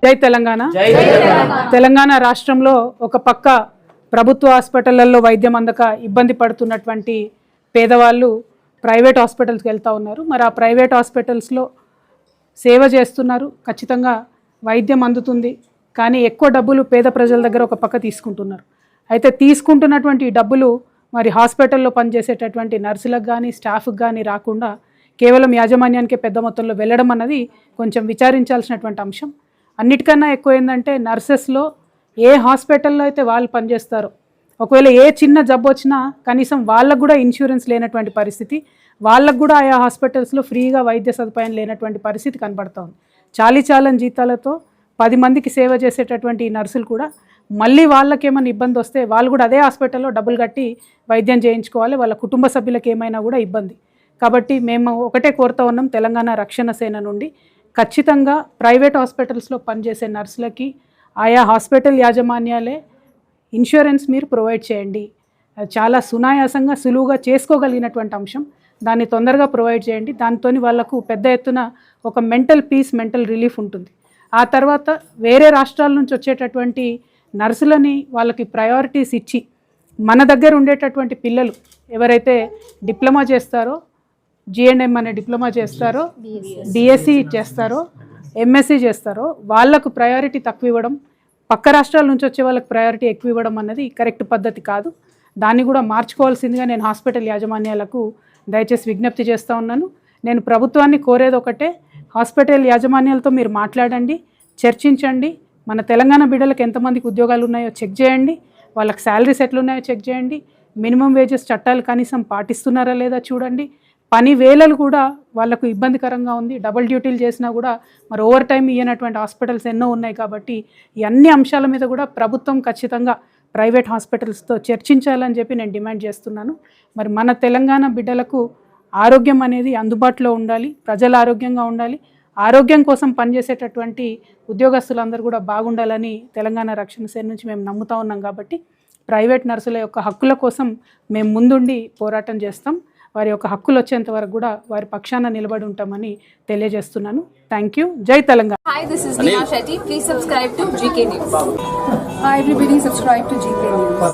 జై తెలంగాణ. తెలంగాణ రాష్ట్రంలో ఒక పక్క ప్రభుత్వ హాస్పిటళ్లలో వైద్యం అందక ఇబ్బంది పడుతున్నటువంటి పేదవాళ్ళు ప్రైవేట్ హాస్పిటల్స్కి వెళ్తూ ఉన్నారు. మరి ఆ ప్రైవేట్ హాస్పిటల్స్లో సేవ చేస్తున్నారు, ఖచ్చితంగా వైద్యం అందుతుంది. కానీ ఎక్కువ డబ్బులు పేద ప్రజల దగ్గర ఒక పక్క తీసుకుంటున్నారు. అయితే తీసుకుంటున్నటువంటి డబ్బులు మరి హాస్పిటల్లో పనిచేసేటటువంటి నర్సులకు కానీ స్టాఫ్కి కానీ రాకుండా కేవలం యాజమాన్యానికే పెద్ద మొత్తంలో వెళ్ళడం అన్నది కొంచెం విచారించాల్సినటువంటి అంశం. అన్నిటికన్నా ఎక్కువ ఏంటంటే నర్సెస్లో ఏ హాస్పిటల్లో అయితే వాళ్ళు పనిచేస్తారో ఒకవేళ ఏ చిన్న జబ్బు వచ్చినా కనీసం వాళ్ళకు కూడా ఇన్సూరెన్స్ లేనటువంటి పరిస్థితి, వాళ్ళకు కూడా ఆయా హాస్పిటల్స్లో ఫ్రీగా వైద్య సదుపాయం లేనటువంటి పరిస్థితి కనబడుతోంది. చాలీచాలని జీతాలతో 10 మందికి సేవ చేసేటటువంటి ఈ నర్సులు కూడా మళ్ళీ వాళ్ళకేమైనా ఇబ్బంది వస్తే వాళ్ళు కూడా అదే హాస్పిటల్లో డబ్బులు కట్టి వైద్యం చేయించుకోవాలి, వాళ్ళ కుటుంబ సభ్యులకు ఏమైనా కూడా ఇబ్బంది. కాబట్టి మేము ఒకటే కోరుతూ ఉన్నాం తెలంగాణ రక్షణ సేన నుండి, ఖచ్చితంగా ప్రైవేట్ హాస్పిటల్స్లో పనిచేసే నర్సులకి ఆయా హాస్పిటల్ యాజమాన్యాలే ఇన్సూరెన్స్ మీరు ప్రొవైడ్ చేయండి. చాలా సునాయాసంగా సులువుగా చేసుకోగలిగినటువంటి అంశం, దాన్ని తొందరగా ప్రొవైడ్ చేయండి. దాంతో వాళ్ళకు పెద్ద ఎత్తున ఒక మెంటల్ పీస్, మెంటల్ రిలీఫ్ ఉంటుంది. ఆ తర్వాత వేరే రాష్ట్రాల నుంచి వచ్చేటటువంటి నర్సులని వాళ్ళకి ప్రయారిటీస్ ఇచ్చి మన దగ్గర ఉండేటటువంటి పిల్లలు ఎవరైతే డిప్లొమా చేస్తారో, జిఎన్ఎం అనే డిప్లొమా చేస్తారో, డిఎస్సి చేస్తారో, ఎంఎస్సి చేస్తారో వాళ్ళకు ప్రయారిటీ తక్కువ ఇవ్వడం, పక్క రాష్ట్రాల నుంచి వచ్చే వాళ్ళకి ప్రయారిటీ ఎక్కువ ఇవ్వడం అన్నది కరెక్ట్ పద్ధతి కాదు. దాన్ని కూడా మార్చుకోవాల్సిందిగా నేను హాస్పిటల్ యాజమాన్యాలకు దయచేసి విజ్ఞప్తి చేస్తూ ఉన్నాను. నేను ప్రభుత్వాన్ని కోరేది ఒకటే, హాస్పిటల్ యాజమాన్యాలతో మీరు మాట్లాడండి, చర్చించండి. మన తెలంగాణ బిడ్డలకు ఎంతమందికి ఉద్యోగాలు ఉన్నాయో చెక్ చేయండి, వాళ్ళకి శాలరీస్ ఎట్లున్నాయో చెక్ చేయండి, మినిమం వేజెస్ చట్టాలు కనీసం పాటిస్తున్నారా లేదా చూడండి. పని వేళలు కూడా వాళ్ళకు ఇబ్బందికరంగా ఉంది, డబుల్ డ్యూటీలు చేసినా కూడా మరి ఓవర్ టైం ఇయ్యనటువంటి హాస్పిటల్స్ ఎన్నో ఉన్నాయి. కాబట్టి ఈ అన్ని అంశాల మీద కూడా ప్రభుత్వం ఖచ్చితంగా ప్రైవేట్ హాస్పిటల్స్తో చర్చించాలని చెప్పి నేను డిమాండ్ చేస్తున్నాను. మరి మన తెలంగాణ బిడ్డలకు ఆరోగ్యం అనేది అందుబాటులో ఉండాలి, ప్రజలు ఆరోగ్యంగా ఉండాలి, ఆరోగ్యం కోసం పనిచేసేటటువంటి ఉద్యోగస్తులందరూ కూడా బాగుండాలని తెలంగాణ రక్షణ సేన నుంచి మేము నమ్ముతా ఉన్నాం. కాబట్టి ప్రైవేట్ నర్సుల యొక్క హక్కుల కోసం మేము ముందుండి పోరాటం చేస్తాం. వారి యొక్క హక్కులు వచ్చేంత వరకు కూడా వారి పక్షాన నిలబడి ఉంటామని తెలియజేస్తున్నాను. Thank you. జై Telangana. Hi, this is Neha Shetty. Please subscribe to GK News. Hi everybody, subscribe to GK News.